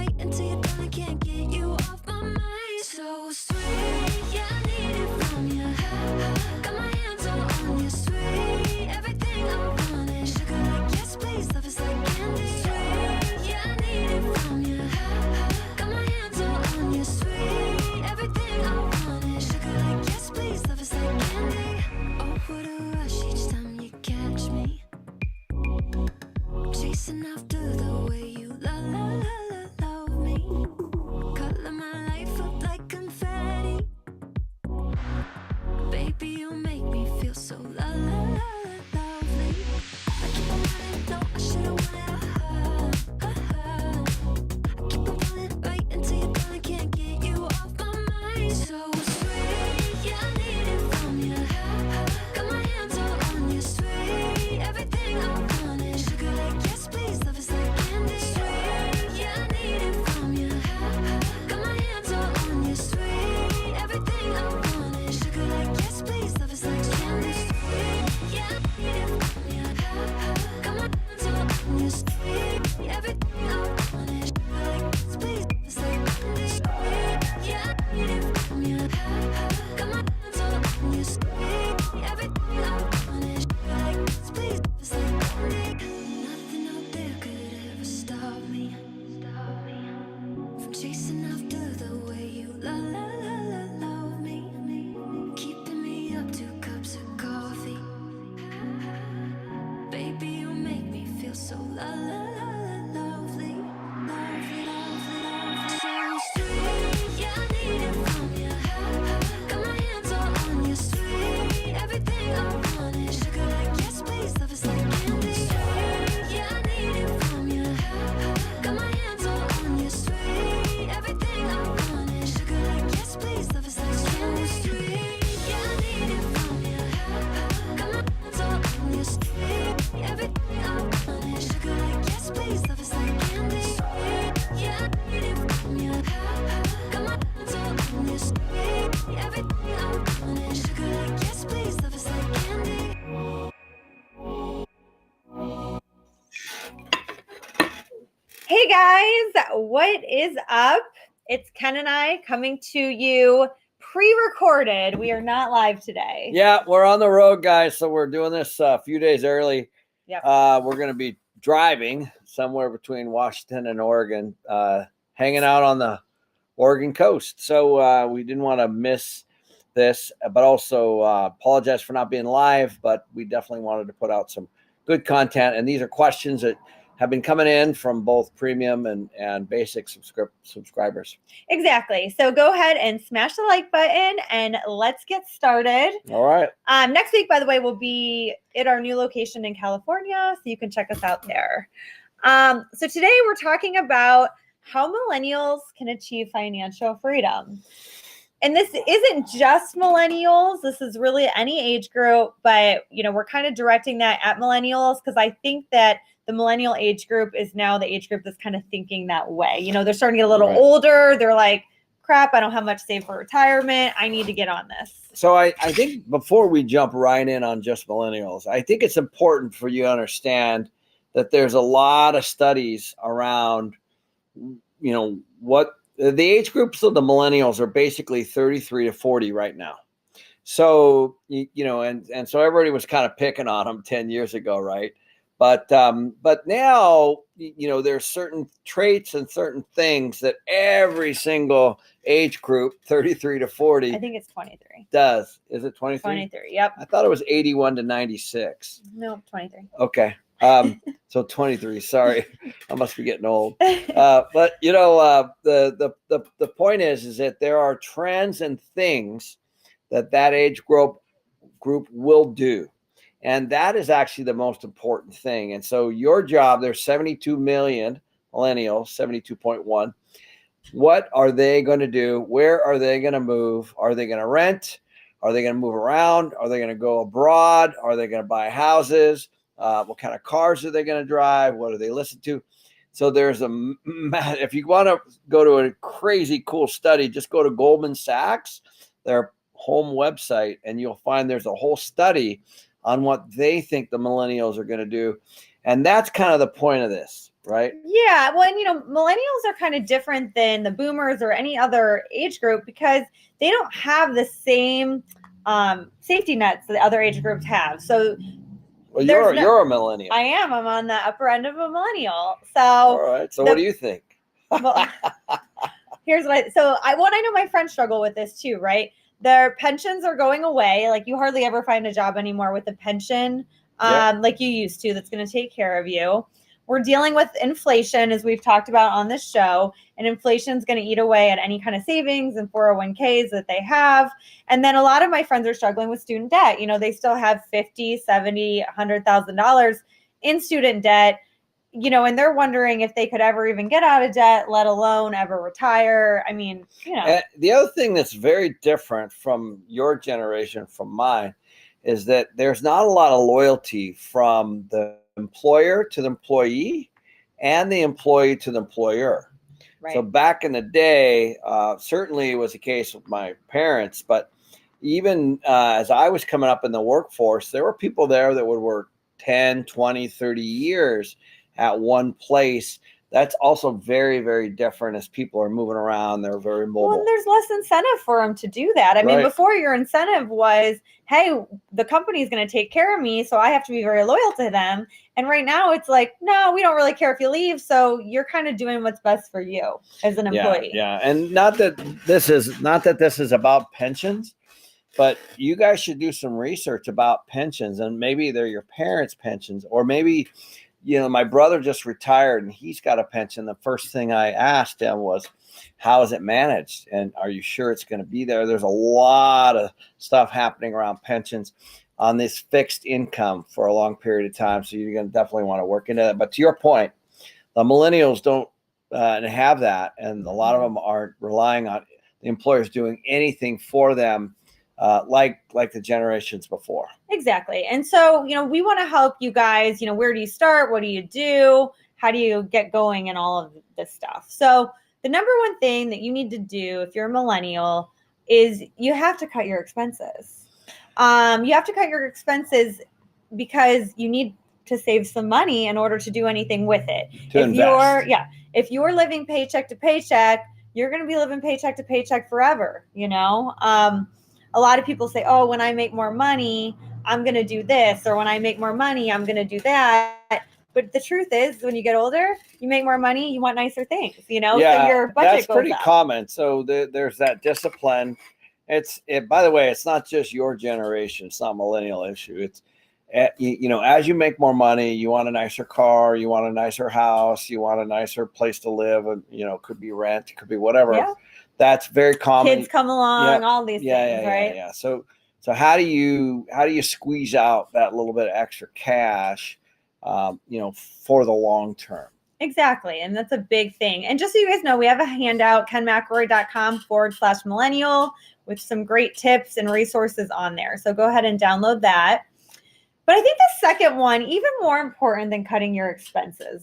right until you're done. I can't get you off my mind. So sweet, yeah, I need it from you. Got my hands all on you, sweet. Everything I want is sugar like yes, please. Love is like candy. Sweet, yeah, I need it from you. Got my hands all on you, sweet. Everything I want is sugar like yes, please. Love is like candy. Oh, what a rush each time you catch me. Chasing after the way you love me. Color my life up like confetti. Baby, you make me feel so lovely. I keep on running, no, I should've wanted I keep on running right until you're done. I can't get you off my mind. So sweet, yeah, I need it from you. Got my hands all on you, sweet. Everything I want is sugar like yes, please. Love is like candy. Sweet, yeah, I need it from you. Got my hands all on you, sweet. Everything I want is sugar like yes, please. Love is like candy. Sweet, yeah, I need it from you. Got my hands all on you, sweet. Everything I want is sugar like yes, please. Love is like candy. Sweet, yeah, I need it from you. Got my hands all on you, sweet. Everything I want is sugar like yes, please. Love is like candy. Nothing out there could ever stop me from chasing after the way you love me. Keeping me up 2 cups of coffee. Baby, you make me feel so lovely. So sweet, yeah, I need it from you. Got my hands all on you, sweet. Everything I want is sugar like yes, please. Love is like candy. Sweet, yeah, I need it from you. Got my hands all on you, sweet. Everything I want is sugar like yes, please. Love is like candy. Sweet, yeah, I need it from you. Got my hands all on you, sweet. Everything I want is sugar like yes, please. Love is like candy. Sweet, yeah, I need it from you. Got my hands all on you, sweet. Everything I want is sugar like yes, please. Love is like candy. Hey guys, what is up? It's Ken and I coming to you pre-recorded. We are not live today. Yeah, we're on the road, guys. So we're doing this a few days early. Yep. We're going to be driving somewhere between Washington and Oregon, hanging out on the Oregon coast. So we didn't want to miss this, but also apologize for not being live. But we definitely wanted to put out some good content. And these are questions that have been coming in from both premium and basic subscribers. Exactly. So go ahead and smash the like button and let's get started. All right. Next week, by the way, will be at our new location in California, so you can check us out there. So today we're talking about how millennials can achieve financial freedom. And this isn't just millennials. This is really any age group, but we're kind of directing that at millennials because I think that the millennial age group is now the age group that's kind of thinking that way. They're starting to get a little older. They're like, crap, I don't have much saved for retirement. I need to get on this. So I think before we jump right in on just millennials, I think it's important for you to understand that there's a lot of studies around, what the age groups of the millennials are basically 33 to 40 right now. So, and so everybody was kind of picking on them 10 years ago, right? But now, there's certain traits and certain things that every single age group, 33 to 40. I think it's 23. Does. Is it 23? 23, yep. I thought it was 81 to 96. No, 23. Okay. So 23, sorry. I must be getting old. But the point is that there are trends and things that age group will do. And that is actually the most important thing. And so your job, there's 72 million millennials, 72.1. What are they going to do? Where are they going to move? Are they going to rent? Are they going to move around? Are they going to go abroad? Are they going to buy houses? What kind of cars are they going to drive? What do they listen to? So there's if you want to go to a crazy cool study, just go to Goldman Sachs, their home website, and you'll find there's a whole study on what they think the millennials are going to do. And that's kind of the point of this. right? Yeah, well, and millennials are kind of different than the boomers or any other age group because they don't have the same safety nets that the other age groups have. So Well, there's you're a millennial. I am. I'm on the upper end of a millennial. So All right. So what do you think? well, here's what I know my friends struggle with this too, right? Their pensions are going away. Like you hardly ever find a job anymore with a pension, like you used to, that's going to take care of you. We're dealing with inflation, as we've talked about on this show, and inflation is going to eat away at any kind of savings and 401ks that they have. And then a lot of my friends are struggling with student debt. They still have $50, $70, $100,000 in student debt, and they're wondering if they could ever even get out of debt, let alone ever retire. I mean, And the other thing that's very different from your generation, from mine, is that there's not a lot of loyalty from the employer to the employee and the employee to the employer. right. So back in the day, certainly it was the case with my parents, but even as I was coming up in the workforce, there were people there that would work 10, 20, 30 years at one place. That's also very, very different as people are moving around. They're very mobile. Well, and there's less incentive for them to do that. I mean, before your incentive was, hey, the company is going to take care of me, so I have to be very loyal to them. And right now it's like, no, we don't really care if you leave. So you're kind of doing what's best for you as an employee. Yeah. And not that this is about pensions, but you guys should do some research about pensions, and maybe they're your parents' pensions, or maybe, my brother just retired and he's got a pension. The first thing I asked him was, how is it managed? And are you sure it's going to be there? There's a lot of stuff happening around pensions on this fixed income for a long period of time. So you're going to definitely want to work into that. But to your point, the millennials don't have that. And a lot of them aren't relying on the employers doing anything for them like the generations before. Exactly. And so, we want to help you guys, where do you start? What do you do? How do you get going and all of this stuff? So the number one thing that you need to do if you're a millennial is you have to cut your expenses. You have to cut your expenses because you need to save some money in order to do anything with it. If you're living paycheck to paycheck, you're going to be living paycheck to paycheck forever. A lot of people say, oh, when I make more money, I'm going to do this, or when I make more money, I'm going to do that. But the truth is, when you get older, you make more money, you want nicer things, so your budget that's goes pretty up. common. So there's that discipline. By the way, it's not just your generation. It's not a millennial issue. It's, as you make more money, you want a nicer car, you want a nicer house, you want a nicer place to live. And, it could be rent, it could be whatever. Yeah. That's very common. Kids come along, all these things, right? Yeah. So how do you squeeze out that little bit of extra cash, for the long term? Exactly. And that's a big thing. And just so you guys know, we have a handout, kenmcroy.com/millennial, with some great tips and resources on there. So go ahead and download that. But I think the second one, even more important than cutting your expenses,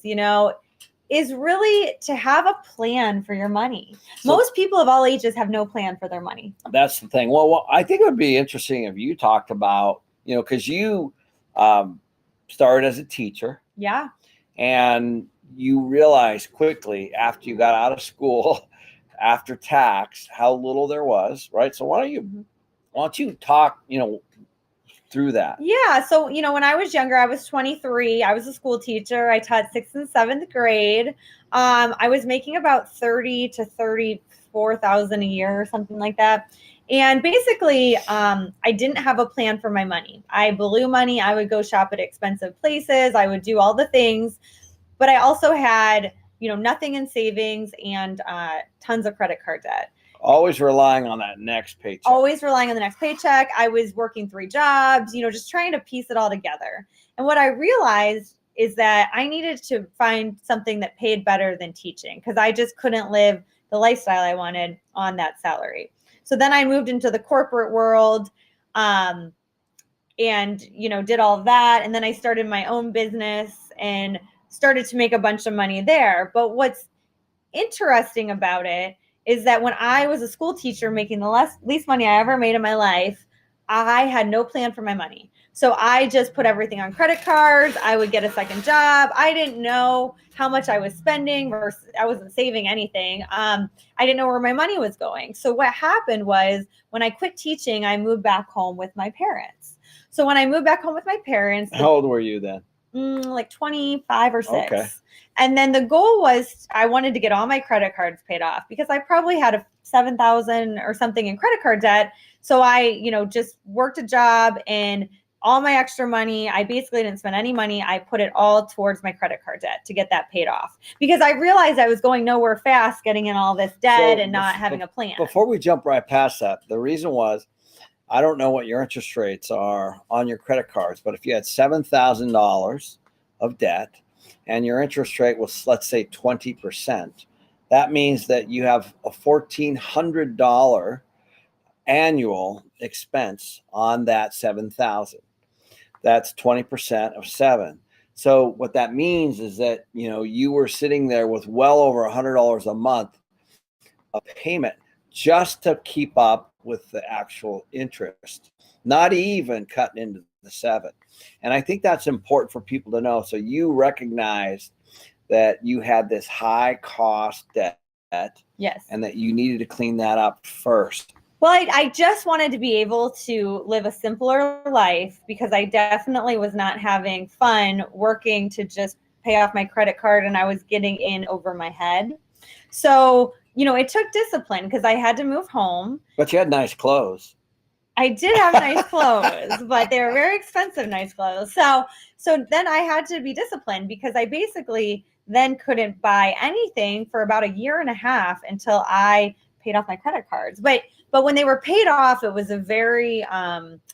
is really to have a plan for your money. Most people of all ages have no plan for their money. That's the thing. Well, I think it would be interesting if you talked about, because you started as a teacher. Yeah. And you realized quickly after you got out of school, after tax, how little there was, right? So why don't you talk, through that? Yeah. So, when I was younger, I was 23. I was a school teacher. I taught 6th and 7th grade. I was making about $30,000 to $34,000 a year or something like that. And basically, I didn't have a plan for my money. I blew money. I would go shop at expensive places. I would do all the things, but I also had, nothing in savings and tons of credit card debt. Always relying on that next paycheck. I was working 3 jobs, just trying to piece it all together. And what I realized is that I needed to find something that paid better than teaching, because I just couldn't live the lifestyle I wanted on that salary. So then I moved into the corporate world, and, did all of that. And then I started my own business and started to make a bunch of money there. But what's interesting about it is that when I was a school teacher making the least money I ever made in my life, I had no plan for my money. So I just put everything on credit cards. I would get a second job. I didn't know how much I was spending versus I wasn't saving anything. I didn't know where my money was going. So what happened was when I quit teaching, I moved back home with my parents. So when I moved back home with my parents, How old were you then? like 25 or 6. Okay. And then the goal was I wanted to get all my credit cards paid off because I probably had a 7,000 or something in credit card debt. So I, just worked a job and all my extra money, I basically didn't spend any money. I put it all towards my credit card debt to get that paid off because I realized I was going nowhere fast getting in all this debt and not having a plan. Before we jump right past that, the reason was I don't know what your interest rates are on your credit cards, but if you had $7,000 of debt and your interest rate was, let's say, 20%, that means that you have a $1,400 annual expense on that 7,000. That's 20% of 7. So what that means is that, you were sitting there with well over $100 a month of payment just to keep up with the actual interest, not even cutting into the 7. And I think that's important for people to know. So you recognized that you had this high cost debt. Yes. And that you needed to clean that up first. Well, I just wanted to be able to live a simpler life because I definitely was not having fun working to just pay off my credit card and I was getting in over my head. So, it took discipline because I had to move home. But you had nice clothes. I did have nice clothes, but they were very expensive, nice clothes. So then I had to be disciplined because I basically then couldn't buy anything for about a year and a half until I paid off my credit cards. But when they were paid off, it was a very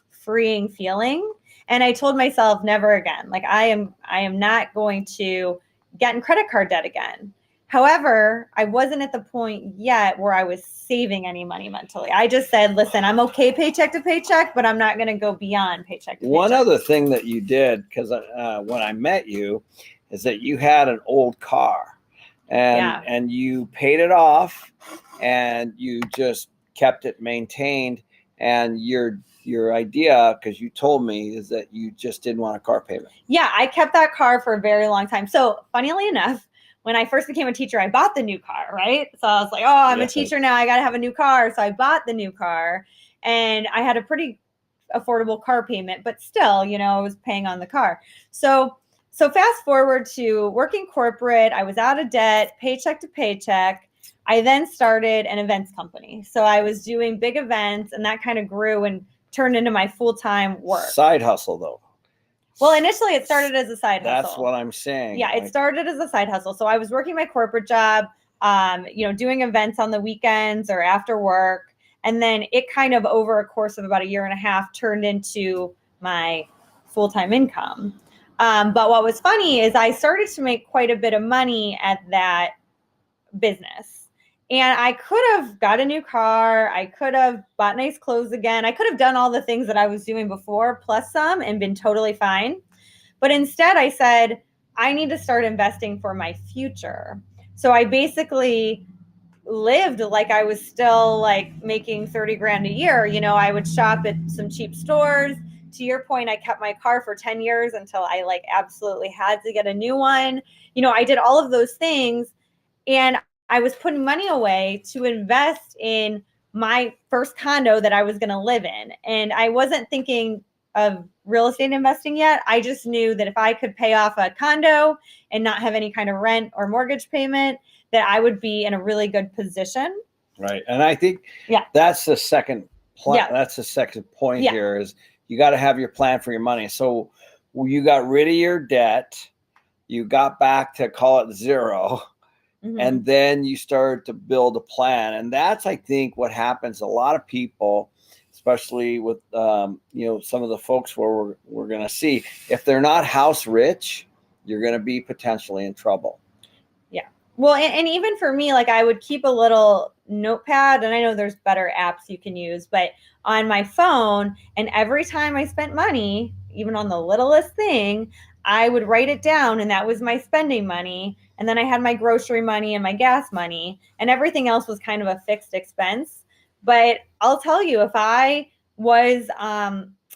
freeing feeling. And I told myself never again. Like I am not going to get in credit card debt again. However, I wasn't at the point yet where I was saving any money mentally. I just said, listen, I'm okay paycheck to paycheck, but I'm not going to go beyond paycheck to paycheck. One other thing that you did, because when I met you, is that you had an old car and you paid it off and you just kept it maintained. And your idea, because you told me, is that you just didn't want a car payment. Yeah, I kept that car for a very long time. So funnily enough, when I first became a teacher, I bought the new car, right? So I was like, oh, I'm a teacher now. I got to have a new car. So I bought the new car and I had a pretty affordable car payment, but still, I was paying on the car. So fast forward to working corporate, I was out of debt, paycheck to paycheck. I then started an events company. So I was doing big events and that kind of grew and turned into my full-time work. Side hustle though. Well, initially it started as a side hustle. That's what I'm saying. Yeah, it started as a side hustle. So I was working my corporate job, doing events on the weekends or after work. And then it kind of over a course of about a year and a half turned into my full-time income. But what was funny is I started to make quite a bit of money at that business. And I could have got a new car. I could have bought nice clothes again. I could have done all the things that I was doing before, plus some, and been totally fine. But instead, I said, I need to start investing for my future. So I basically lived like I was still like making 30 grand a year. I would shop at some cheap stores. To your point, I kept my car for 10 years until I like absolutely had to get a new one. I did all of those things. And I was putting money away to invest in my first condo that I was going to live in. And I wasn't thinking of real estate investing yet. I just knew that if I could pay off a condo and not have any kind of rent or mortgage payment, that I would be in a really good position. Right. And I think that's the second that's the second point here is you got to have your plan for your money. So you got rid of your debt, you got back to call it zero. Mm-hmm. And then you start to build a plan. And that's, I think, what happens. A lot of people, especially with, some of the folks where we're going to see, if they're not house rich, you're going to be potentially in trouble. Yeah. Well, and even for me, like I would keep a little notepad, and I know there's better apps you can use, but on my phone, and every time I spent money, even on the littlest thing, I would write it down, and that was my spending money. And then I had my grocery money and my gas money, and everything else was kind of a fixed expense. But I'll tell you, if I was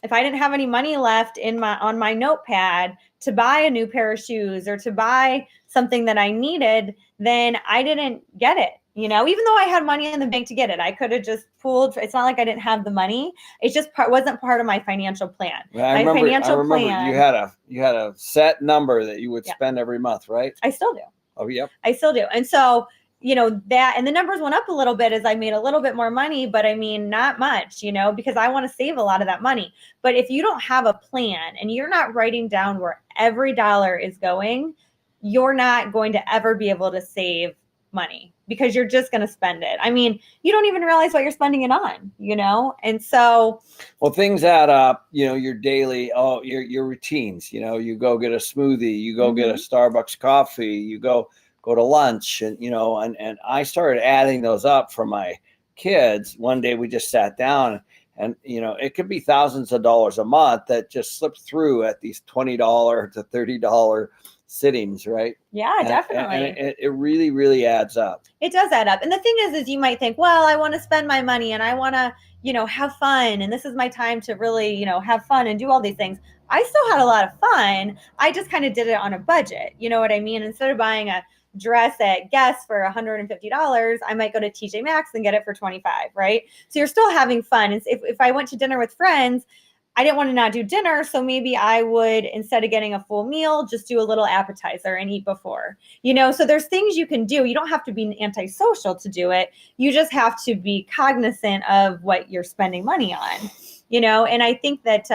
if I didn't have any money left on my notepad to buy a new pair of shoes or to buy something that I needed, then I didn't get it. Even though I had money in the bank to get it, I could have just pooled. It's not like I didn't have the money. It just wasn't part of my financial plan. Well, I remember you had a set number that you would spend every month, right? I still do. Oh, yep. I still do. And so, that, and the numbers went up a little bit as I made a little bit more money, but I mean, not much, because I want to save a lot of that money. But if you don't have a plan and you're not writing down where every dollar is going, you're not going to ever be able to save money because you're just going to spend it. I mean, you don't even realize what you're spending it on, And so, well, things add up, your daily, your routines, you go get a smoothie, you go get a Starbucks coffee, you go to lunch, and and I started adding those up for my kids. One day we just sat down, and it could be thousands of dollars a month that just slipped through at these $20 to $30 sittings, right? Yeah, definitely. And it really, really adds up. It does add up. And the thing is you might think, well, I want to spend my money and I want to, have fun. And this is my time to really, have fun and do all these things. I still had a lot of fun. I just kind of did it on a budget. You know what I mean? Instead of buying a dress at Guess for $150, I might go to TJ Maxx and get it for $25, right? So you're still having fun. And if I went to dinner with friends, I didn't want to not do dinner. So maybe I would, instead of getting a full meal, just do a little appetizer and eat before, so there's things you can do. You don't have to be antisocial to do it. You just have to be cognizant of what you're spending money on, and I think that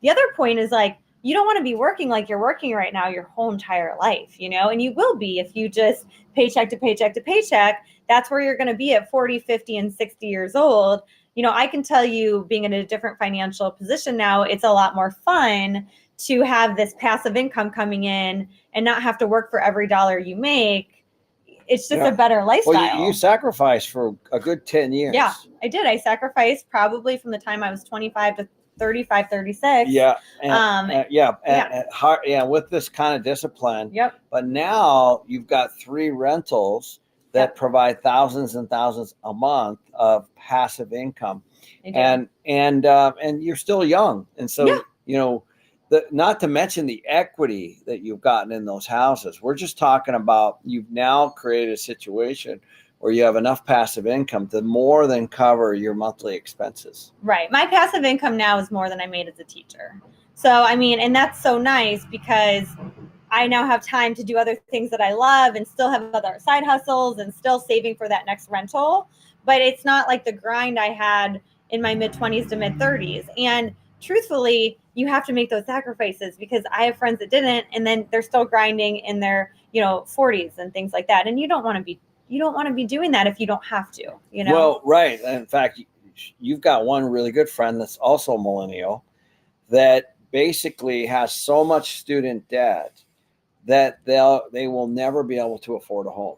the other point is you don't want to be working like you're working right now your whole entire life, and you will be if you just paycheck to paycheck to paycheck. That's where you're going to be at 40, 50, and 60 years old. I can tell you, being in a different financial position now, it's a lot more fun to have this passive income coming in and not have to work for every dollar you make. It's just a better lifestyle. Well, you sacrificed for a good 10 years. Yeah, I did. I sacrificed probably from the time I was 25 to 35, 36. Yeah. With this kind of discipline. Yep. But now you've got 3 rentals that provide thousands and thousands a month of passive income, and you're still young, and so not to mention the equity that you've gotten in those houses. We're just talking about you've now created a situation where you have enough passive income to more than cover your monthly expenses. Right. My passive income now is more than I made as a teacher. So I mean, and that's so nice because I now have time to do other things that I love and still have other side hustles and still saving for that next rental. But it's not like the grind I had in my mid-20s to mid-30s. And truthfully, you have to make those sacrifices because I have friends that didn't, and then they're still grinding in their, 40s and things like that. And you don't want to be doing that if you don't have to, Well, right. In fact, you've got one really good friend that's also a millennial that basically has so much student debt that they will never be able to afford a home.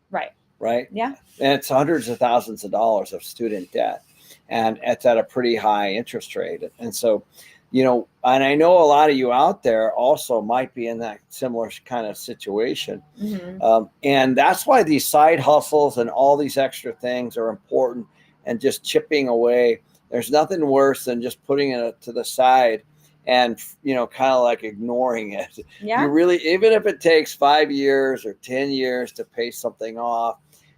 Right. Yeah. And it's hundreds of thousands of dollars of student debt, and it's at a pretty high interest rate. And so, and I know a lot of you out there also might be in that similar kind of situation. Mm-hmm. And that's why these side hustles and all these extra things are important, and just chipping away. There's nothing worse than just putting it to the side and, kind of like ignoring it. Yeah. You really, even if it takes 5 years or 10 years to pay something off,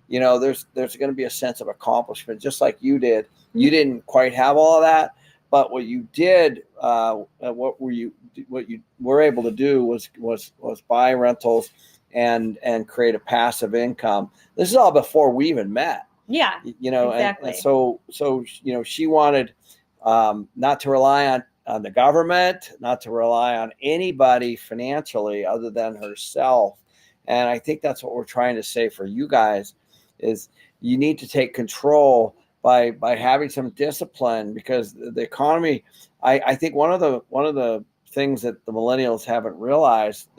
there's going to be a sense of accomplishment, just like you did. Mm-hmm. You didn't quite have all of that, but what you did, what you were able to do was buy rentals and create a passive income. This is all before we even met. Yeah. Exactly. And so she wanted not to rely on the government, not to rely on anybody financially other than herself. And I think that's what we're trying to say for you guys is you need to take control by having some discipline, because the economy, I think one of the things that the millennials haven't realized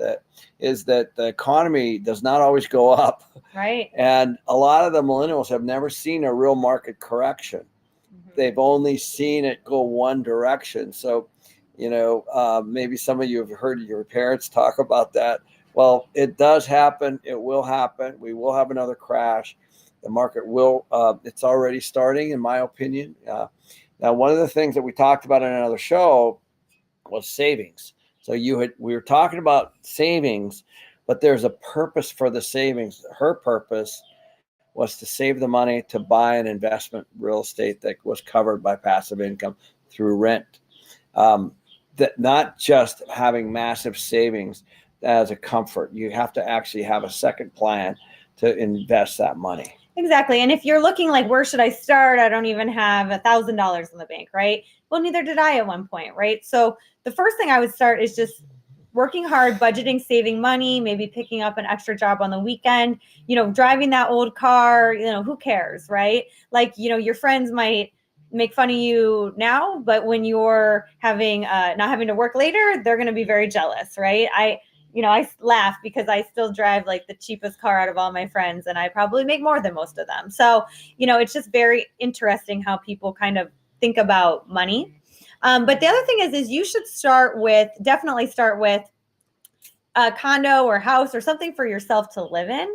is that the economy does not always go up. Right. And a lot of the millennials have never seen a real market correction. Mm-hmm. They've only seen it go one direction. So, maybe some of you have heard your parents talk about that. Well, it does happen. It will happen. We will have another crash. The market will, it's already starting, in my opinion. Now, one of the things that we talked about in another show was savings. So we were talking about savings, but there's a purpose for the savings. Her purpose was to save the money to buy an investment real estate that was covered by passive income through rent. That not just having massive savings as a comfort. You have to actually have a second plan to invest that money. Exactly. And if you're looking like, where should I start? I don't even have $1,000 in the bank, right? Well, neither did I at one point, right? So the first thing I would start is just working hard, budgeting, saving money, maybe picking up an extra job on the weekend, driving that old car, who cares, right? Like, your friends might make fun of you now, but when you're having not having to work later, they're going to be very jealous, right? I laugh because I still drive like the cheapest car out of all my friends, and I probably make more than most of them. So, it's just very interesting how people kind of think about money. But the other thing is you should definitely start with a condo or house or something for yourself to live in.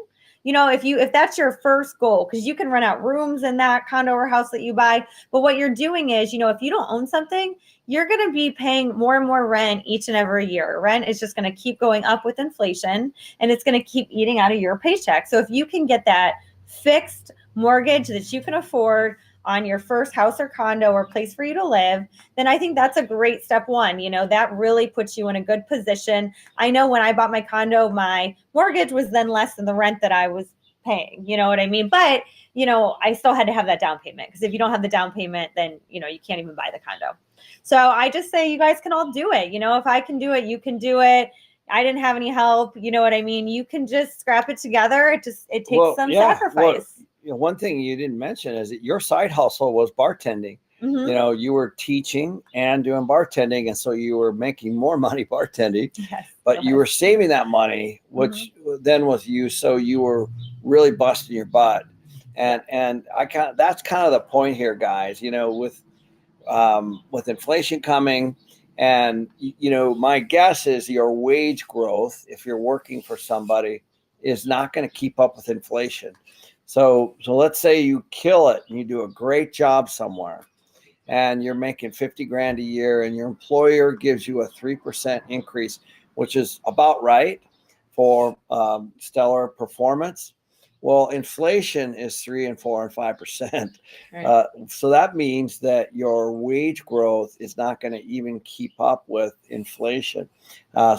If that's your first goal, because you can rent out rooms in that condo or house that you buy. But what you're doing is, if you don't own something, you're going to be paying more and more rent each and every year. Rent is just going to keep going up with inflation, and it's going to keep eating out of your paycheck. So if you can get that fixed mortgage that you can afford on your first house or condo or place for you to live, then I think that's a great step one. That really puts you in a good position. I know when I bought my condo, my mortgage was then less than the rent that I was paying. You know what I mean? But, I still had to have that down payment, because if you don't have the down payment, then, you can't even buy the condo. So I just say you guys can all do it. If I can do it, you can do it. I didn't have any help. You know what I mean? You can just scrap it together. It takes some sacrifice. One thing you didn't mention is that your side hustle was bartending. Mm-hmm. You were teaching and doing bartending, and so you were making more money bartending. Yes, but you were saving that money, which then was used. So you were really busting your butt, and that's kind of the point here, guys. With inflation coming, and my guess is your wage growth, if you're working for somebody, is not going to keep up with inflation. So let's say you kill it and you do a great job somewhere, and you're making 50 grand a year, and your employer gives you a 3% increase, which is about right for stellar performance. Well, inflation is 3 and 4 and 5%. Right. So that means that your wage growth is not going to even keep up with inflation.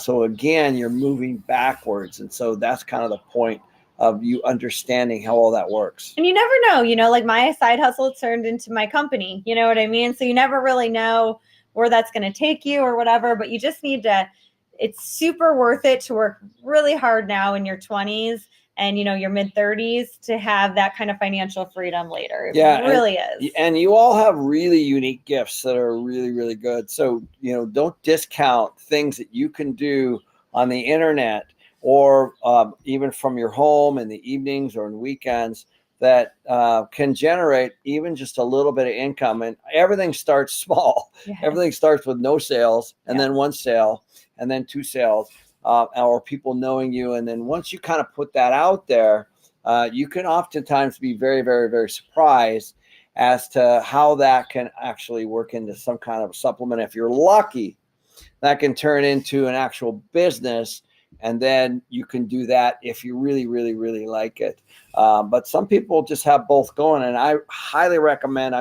So again, you're moving backwards. And so that's kind of the point of you understanding how all that works. And you never know, like my side hustle turned into my company, you know what I mean? So you never really know where that's going to take you or whatever, but you just need to, it's super worth it to work really hard now in your 20s and, your mid 30s to have that kind of financial freedom later. It really is. And you all have really unique gifts that are really, really good. So, don't discount things that you can do on the internet, or even from your home in the evenings or in weekends, that can generate even just a little bit of income. And everything starts small. Yes. Everything starts with no sales, and then one sale, and then 2 sales, or people knowing you. And then once you kind of put that out there, you can oftentimes be very, very, very surprised as to how that can actually work into some kind of supplement. If you're lucky, that can turn into an actual business. And then you can do that if you really, really, really like it. But some people just have both going. And I highly recommend,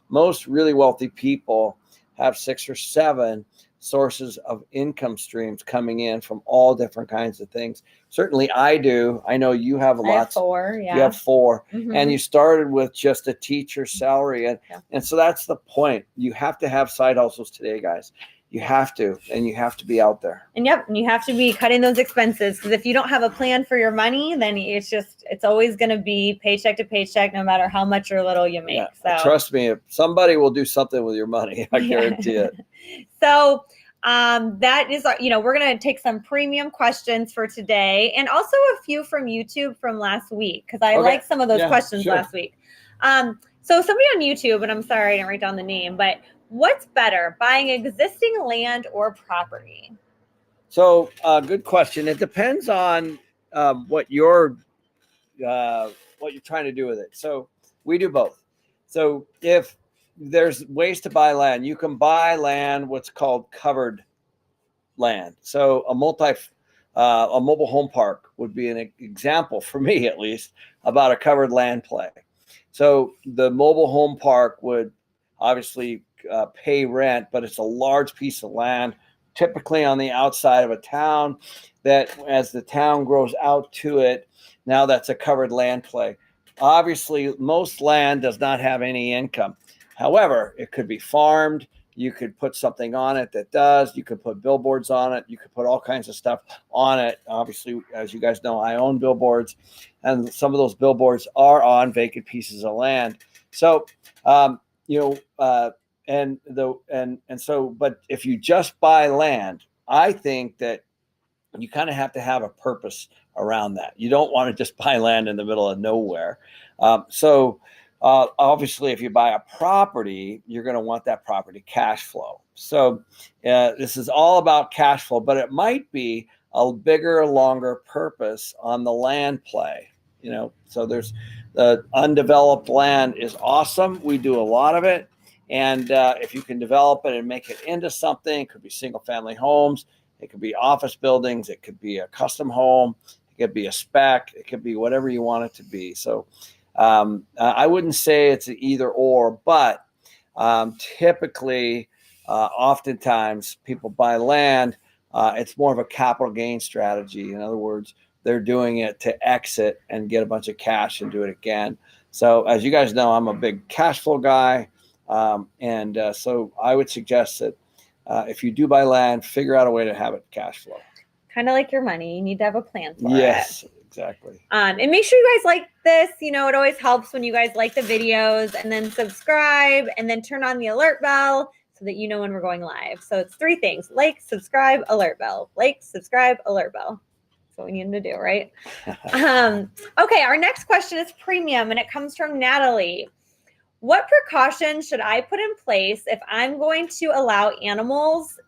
most really wealthy people have 6 or 7 sources of income streams coming in from all different kinds of things. Certainly I do. I know you have lots. I have 4, yeah. You have 4. Mm-hmm. And you started with just a teacher's salary. And so that's the point. You have to have side hustles today, guys. You have to, and you have to be out there. And and you have to be cutting those expenses, because if you don't have a plan for your money, then it's always going to be paycheck to paycheck, no matter how much or little you make. So trust me, if somebody will do something with your money, I guarantee it. So that is, we're going to take some premium questions for today, and also a few from YouTube from last week, because I like some of those questions last week. So somebody on YouTube, and I'm sorry I didn't write down the name, but what's better, buying existing land or property? So, good question. It depends on what you're trying to do with it. So we do both. So if there's ways to buy land. You can buy land, what's called covered land. So a mobile home park would be an example for me, at least, about a covered land play. So the mobile home park would obviously pay rent, but it's a large piece of land, typically on the outside of a town, that as the town grows out to it, now that's a covered land play. Obviously, most land does not have any income. However, it could be farmed. You could put something on it that does. You could put billboards on it. You could put all kinds of stuff on it. Obviously, as you guys know, I own billboards, and some of those billboards are on vacant pieces of land. So, but if you just buy land, I think that you kind of have to have a purpose around that. You don't want to just buy land in the middle of nowhere. Obviously, if you buy a property, you're going to want that property cash flow. So this is all about cash flow, but it might be a bigger, longer purpose on the land play. So there's the undeveloped land is awesome. We do a lot of it. And if you can develop it and make it into something, it could be single family homes. It could be office buildings. It could be a custom home. It could be a spec. It could be whatever you want it to be. So I wouldn't say it's an either or, but typically, oftentimes people buy land. It's more of a capital gain strategy. In other words, they're doing it to exit and get a bunch of cash and do it again. So as you guys know, I'm a big cash flow guy. So I would suggest that if you do buy land, figure out a way to have it cash flow. Kind of like your money. You need to have a plan for it. Yes, exactly. And make sure you guys like this. It always helps when you guys like the videos, and then subscribe, and then turn on the alert bell so that you know when we're going live. So it's 3 things: like, subscribe, alert bell. Like, subscribe, alert bell. That's what we need them to do, right? Okay, our next question is premium, and it comes from Natalie. What precautions should I put in place if I'm going to allow animals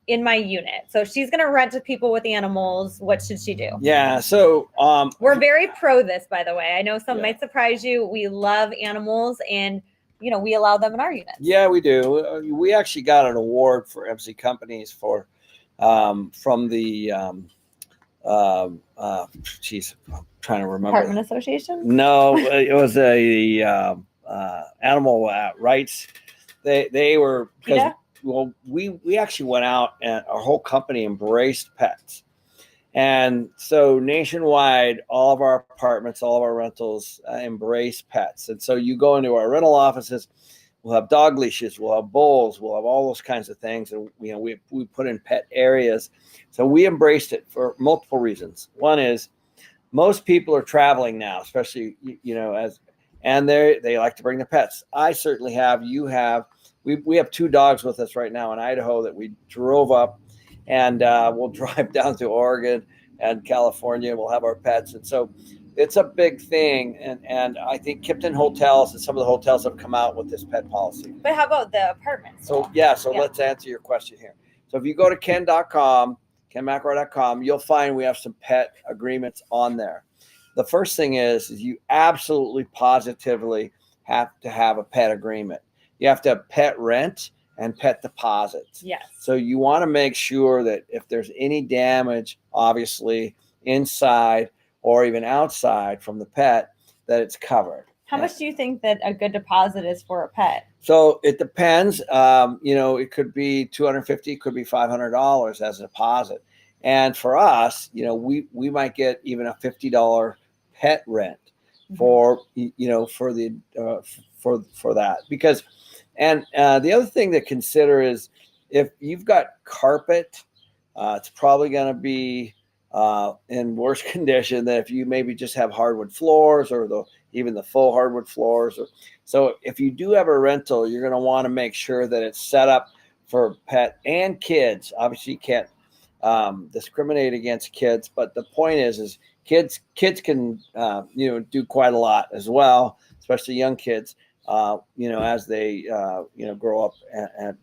in my unit? So she's going to rent to people with animals. What should she do? Yeah. So we're very pro this, by the way. I know some might surprise you. We love animals, and we allow them in our units. Yeah, we do. We actually got an award for MC Companies for from the I'm trying to remember. Apartment Association? No, it was a animal rights. They were because we actually went out, and our whole company embraced pets. And so nationwide, all of our apartments, all of our rentals embrace pets. And so you go into our rental offices, we'll have dog leashes, we'll have bowls, we'll have all those kinds of things. And we put in pet areas. So we embraced it for multiple reasons. One is most people are traveling now, especially and they like to bring their pets. I certainly have. You have. We have 2 dogs with us right now in Idaho that we drove up, and we'll drive down to Oregon and California. We'll have our pets, and so it's a big thing. And I think Kipton Hotels and some of the hotels have come out with this pet policy. But how about the apartments? So let's answer your question here. So if you go to kenmcElroy.com, you'll find we have some pet agreements on there. The first thing is you absolutely positively have to have a pet agreement. You have to have pet rent and pet deposits. Yes. So you want to make sure that if there's any damage, obviously inside or even outside from the pet, that it's covered. How much do you think that a good deposit is for a pet? So it depends. It could be $250, it could be $500 as a deposit. And for us, we might get even a $50 pet rent for that, because the other thing to consider is if you've got carpet, it's probably going to be in worse condition than if you maybe just have hardwood floors or even the full hardwood floors. So if you do have a rental, you're going to want to make sure that it's set up for pet and kids. Obviously, you can't discriminate against kids, but the point is kids can do quite a lot as well, especially young kids. As they grow up.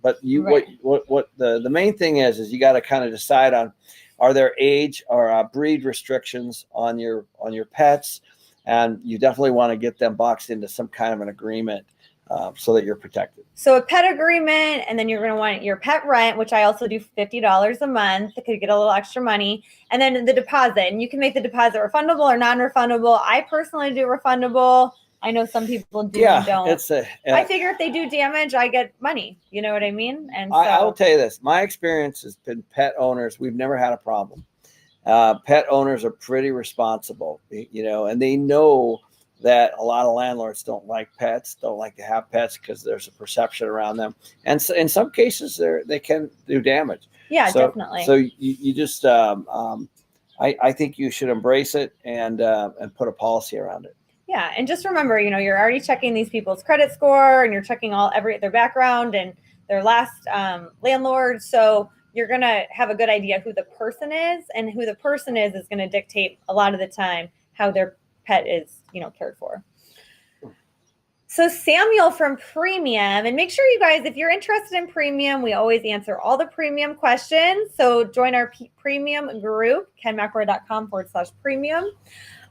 But right. What the main thing is you got to kind of decide on, are there age or breed restrictions on your pets, and you definitely want to get them boxed into some kind of an agreement so that you're protected. So a pet agreement, and then you're going to want your pet rent, which I also do $50 a month. It could get a little extra money. And then the deposit, and you can make the deposit refundable or non-refundable. I personally do refundable. I know some people do and don't. I figure if they do damage, I get money. You know what I mean? And so, I will tell you this. My experience has been pet owners. We've never had a problem. Pet owners are pretty responsible, and they know that a lot of landlords don't like pets, don't like to have pets because there's a perception around them. And so in some cases, they can do damage. Yeah, definitely. So you just, I think you should embrace it and put a policy around it. Yeah, and just remember, you're already checking these people's credit score, and you're checking their background and their last landlord. So you're going to have a good idea who the person is, and who the person is going to dictate a lot of the time how their pet is, cared for. So Samuel from Premium, and make sure you guys, if you're interested in Premium, we always answer all the Premium questions. So join our Premium group, kenmcelroy.com/premium.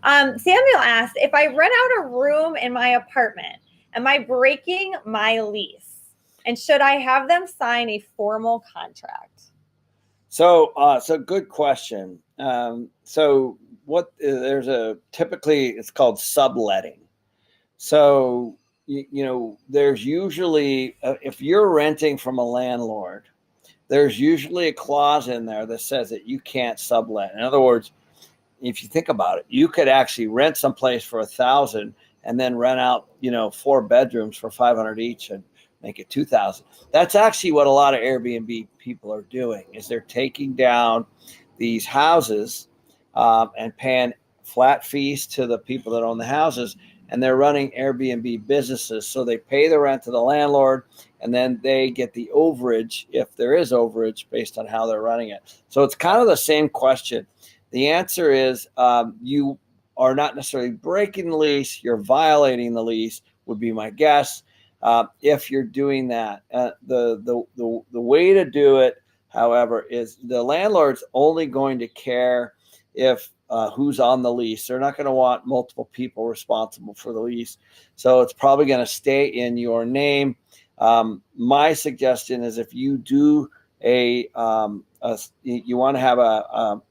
Samuel asked, if I rent out a room in my apartment, am I breaking my lease? And should I have them sign a formal contract? So good question. Typically it's called subletting. So, there's usually, if you're renting from a landlord, there's usually a clause in there that says that you can't sublet. In other words, if you think about it, you could actually rent someplace for $1,000 and then rent out, 4 bedrooms for $500 each and make it $2,000. That's actually what a lot of Airbnb people are doing, is they're taking down these houses and paying flat fees to the people that own the houses, and they're running Airbnb businesses. So they pay the rent to the landlord, and then they get the overage, if there is overage, based on how they're running it. So it's kind of the same question. The answer is you are not necessarily breaking the lease, you're violating the lease, would be my guess. If you're doing that, the way to do it, however, is the landlord's only going to care if who's on the lease. They're not going to want multiple people responsible for the lease. So it's probably going to stay in your name. My suggestion is, if you do you want to have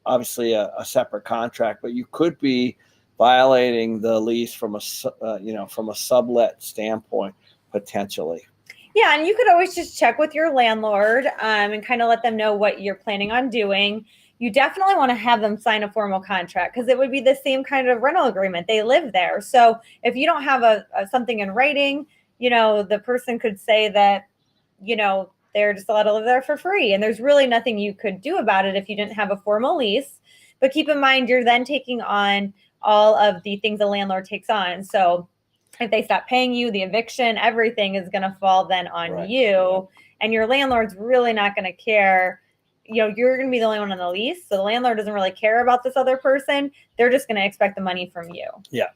obviously a separate contract, but you could be violating the lease from a sublet standpoint potentially. Yeah, and you could always just check with your landlord and kind of let them know what you're planning on doing. You definitely want to have them sign a formal contract, because it would be the same kind of rental agreement. They live there. So if you don't have something in writing, the person could say that, they're just allowed to live there for free. And there's really nothing you could do about it if you didn't have a formal lease. But keep in mind, you're then taking on all of the things a landlord takes on. So if they stop paying you, the eviction, everything is going to fall then on you. And your landlord's really not going to care. You're going to be the only one on the lease. So the landlord doesn't really care about this other person. They're just going to expect the money from you. Yeah,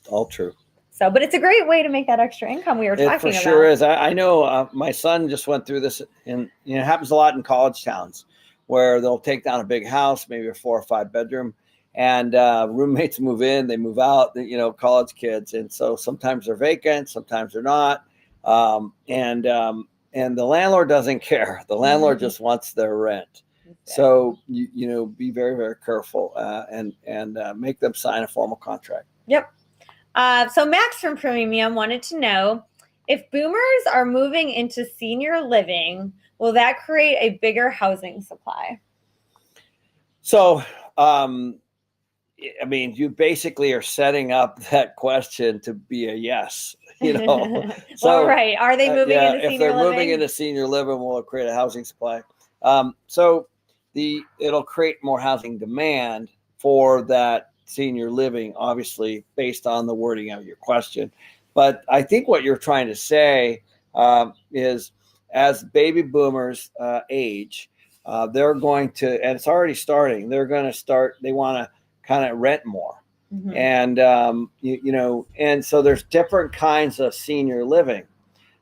all true. So, but it's a great way to make that extra income we were talking about. It for sure is. I know my son just went through this, and it happens a lot in college towns, where they'll take down a big house, maybe a 4 or 5 bedroom, and roommates move in, they move out, college kids. And so sometimes they're vacant, sometimes they're not. And the landlord doesn't care. The landlord just wants their rent. Exactly. So, be very, very careful and make them sign a formal contract. Yep. So Max from Premium wanted to know, if boomers are moving into senior living, will that create a bigger housing supply? So, you basically are setting up that question to be a yes. So, well, right. Are they moving into senior living? If they're moving into senior living, will it create a housing supply? It'll create more housing demand for that senior living, obviously, based on the wording of your question. But I think what you're trying to say is, as baby boomers age, they're going to, and it's already starting, they want to kind of rent more. Mm-hmm. And, and so there's different kinds of senior living.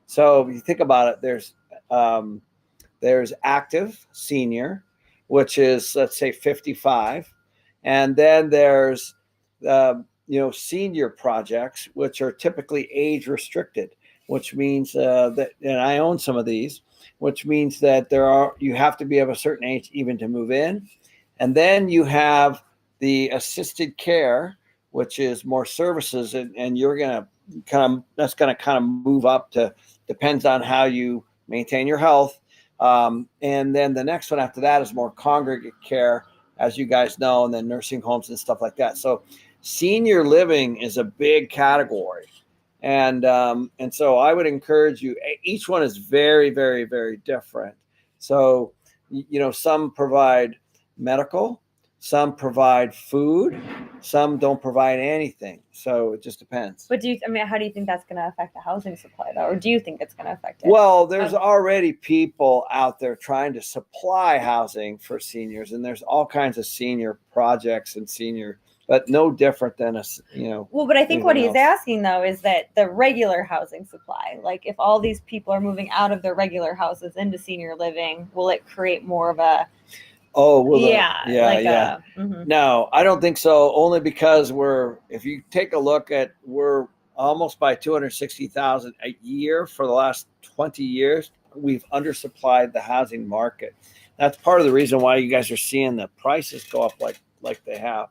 So if you think about it, there's active senior, which is, let's say, 55. And then there's, senior projects, which are typically age restricted. which means that, and I own some of these, which means that you have to be of a certain age even to move in. And then you have the assisted care, which is more services, and you're going to that's going to kind of move up to, depends on how you maintain your health. And then the next one after that is more congregate care, as you guys know, and then nursing homes and stuff like that. So senior living is a big category. And so I would encourage you, each one is very, very, very different. So, some provide medical, some provide food, some don't provide anything. So it just depends. But how do you think that's going to affect the housing supply, though? Or do you think it's going to affect it? Well, there's already people out there trying to supply housing for seniors, and there's all kinds of senior projects and but no different than Well, but I think what he's else. asking, though, is that the regular housing supply, like if all these people are moving out of their regular houses into senior living, will it create more of a... Oh, well, yeah. No, I don't think so. Only because if you take a look we're almost by 260,000 a year for the last 20 years. We've undersupplied the housing market. That's part of the reason why you guys are seeing the prices go up like they have.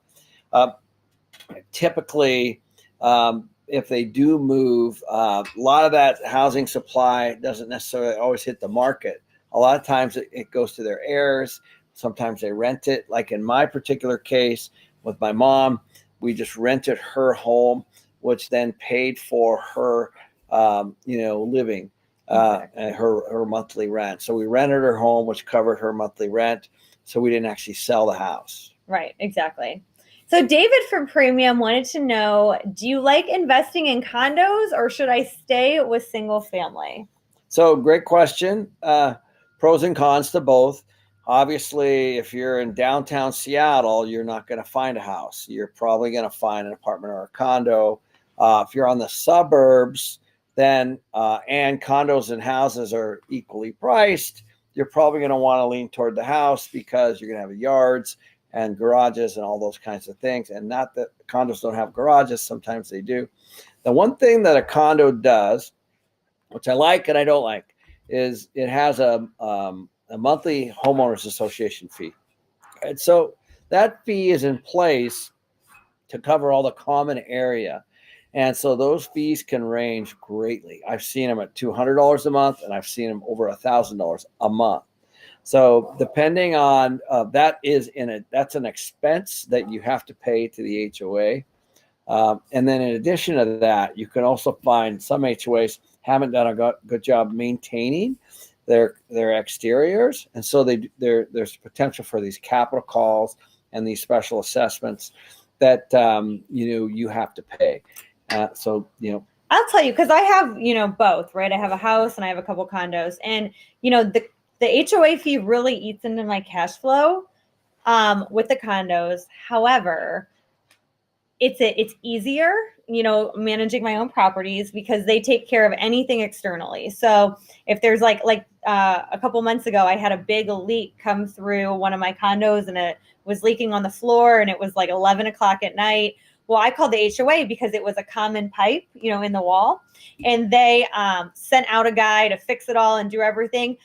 Typically, if they do move, a lot of that housing supply doesn't necessarily always hit the market. A lot of times it goes to their heirs. Sometimes they rent it. Like in my particular case with my mom, we just rented her home, which then paid for her, living, and her monthly rent. So we rented her home, which covered her monthly rent. So we didn't actually sell the house. Right, exactly. So David from Premium wanted to know, do you like investing in condos or should I stay with single family? So great question. Pros and cons to both. Obviously, if you're in downtown Seattle, you're not going to find a house. You're probably going to find an apartment or a condo. If you're on the suburbs, then and condos and houses are equally priced, you're probably going to want to lean toward the house because you're going to have yards and garages and all those kinds of things. And not that condos don't have garages. Sometimes they do. The one thing that a condo does, which I like and I don't like, is it has a monthly homeowners association fee. And so that fee is in place to cover all the common area. And so those fees can range greatly. I've seen them at $200 a month, and I've seen them over $1,000 a month. So depending on that's an expense that you have to pay to the HOA. And then in addition to that, you can also find some HOAs haven't done a good job maintaining their exteriors, and so there's potential for these capital calls and these special assessments that you have to pay. So I'll tell you, because I have both, right? I have a house and I have a couple condos, and the HOA fee really eats into my cash flow with the condos. However, it's easier, managing my own properties because they take care of anything externally. So if there's like a couple months ago, I had a big leak come through one of my condos and it was leaking on the floor and it was like 11 o'clock at night. Well, I called the HOA because it was a common pipe, in the wall, and they sent out a guy to fix it all and do everything.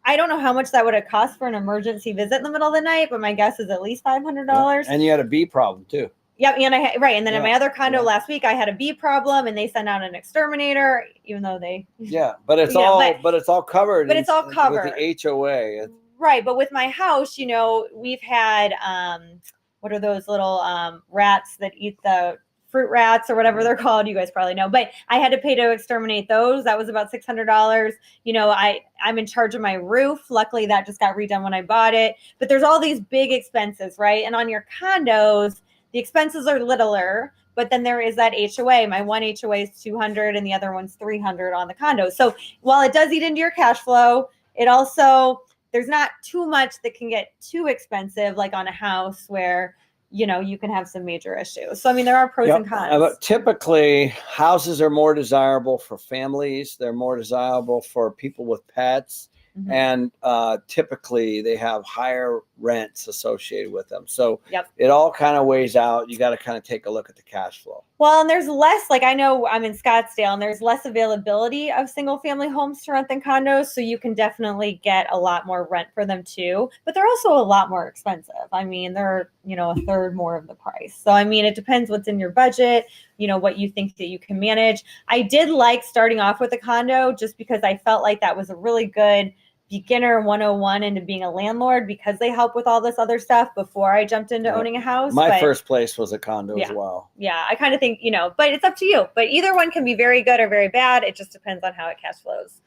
I don't know how much that would have cost for an emergency visit in the middle of the night, but my guess is at least $500. And you had a bee problem too. Yep, and And then in my other condo last week, I had a bee problem, and they sent out an exterminator, even though they. Yeah, but it's all covered. But it's all covered with the HOA. Right, but with my house, we've had what are those little rats that eat the fruit rats or whatever they're called? You guys probably know. But I had to pay to exterminate those. That was about $600. I'm in charge of my roof. Luckily, that just got redone when I bought it. But there's all these big expenses, right? And on your condos, the expenses are littler, but then there is that HOA. My one HOA is $200 and the other one's $300 on the condo. So while it does eat into your cash flow, it also, there's not too much that can get too expensive, like on a house where, you can have some major issues. So, there are pros and cons. But typically, houses are more desirable for families. They're more desirable for people with pets. Mhm. and typically they have higher rents associated with them. So Yep. it all kind of weighs out. You got to kind of take a look at the cash flow. Well, and there's less, like I know I'm in Scottsdale and there's less availability of single family homes to rent than condos. So you can definitely get a lot more rent for them too. But they're also a lot more expensive. I mean, they're, a third more of the price. So, I mean, it depends what's in your budget, what you think that you can manage. I did like starting off with a condo just because I felt like that was a really good beginner 101 into being a landlord because they help with all this other stuff before I jumped into owning a house. My first place was a condo as well. Yeah, I kind of think, but it's up to you. But either one can be very good or very bad. It just depends on how it cash flows.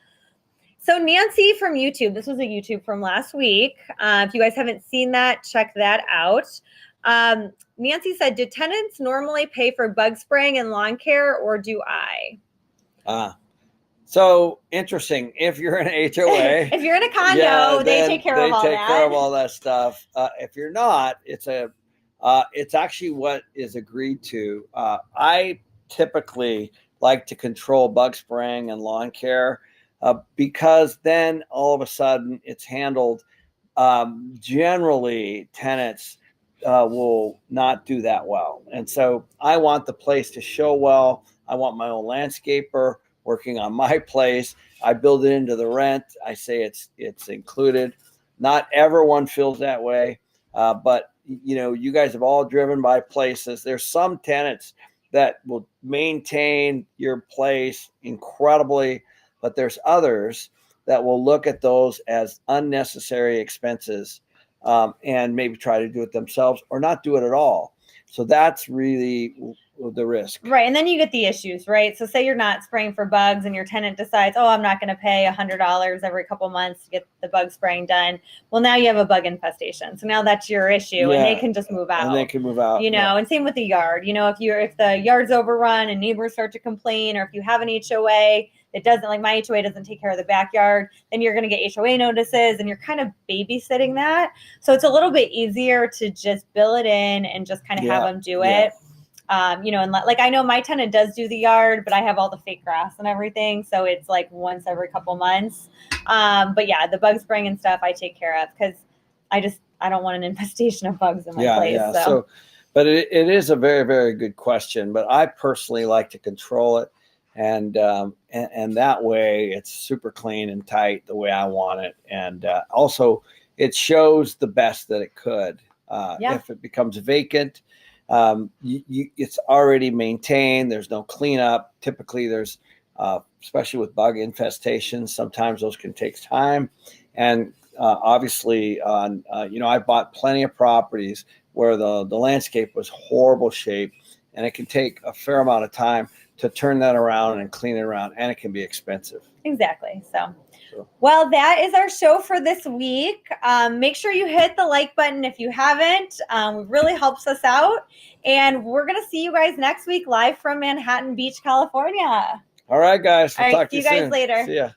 So Nancy from YouTube, this was a YouTube from last week. If you guys haven't seen that, check that out. Nancy said, do tenants normally pay for bug spraying and lawn care, or do I? So interesting. If you're in an HOA, if you're in a condo, they take care of all that. They take care of all that stuff. If you're not, it's actually what is agreed to. I typically like to control bug spraying and lawn care because then all of a sudden it's handled. Generally, tenants will not do that well, and so I want the place to show well. I want my own landscaper working on my place. I build it into the rent. I say it's included. Not everyone feels that way, but you guys have all driven by places. There's some tenants that will maintain your place incredibly, but there's others that will look at those as unnecessary expenses and maybe try to do it themselves or not do it at all. So that's really the risk. Right. And then you get the issues, right? So say you're not spraying for bugs and your tenant decides, I'm not going to pay $100 every couple months to get the bug spraying done. Well, now you have a bug infestation. So now that's your issue and they can just move out. And they can move out. And same with the yard. If the yard's overrun and neighbors start to complain, or if you have an HOA that doesn't, like my HOA doesn't take care of the backyard, then you're going to get HOA notices and you're kind of babysitting that. So it's a little bit easier to just bill it in and just kind of have them do it. And like I know my tenant does do the yard, but I have all the fake grass and everything. So it's like once every couple months. But yeah, the bug spraying and stuff I take care of because I don't want an infestation of bugs in my place. Yeah. So, but it is a very, very good question. But I personally like to control it. And that way it's super clean and tight the way I want it. And also it shows the best that it could. If it becomes vacant, it's already maintained. There's no cleanup. Typically there's, especially with bug infestations, sometimes those can take time. And obviously I bought plenty of properties where the landscape was horrible shape, and it can take a fair amount of time to turn that around and clean it around, and it can be expensive. Exactly. So, well, that is our show for this week. Make sure you hit the like button if you haven't. It really helps us out. And we're going to see you guys next week live from Manhattan Beach, California. All right, guys. We'll talk to you soon. See you guys later. See ya.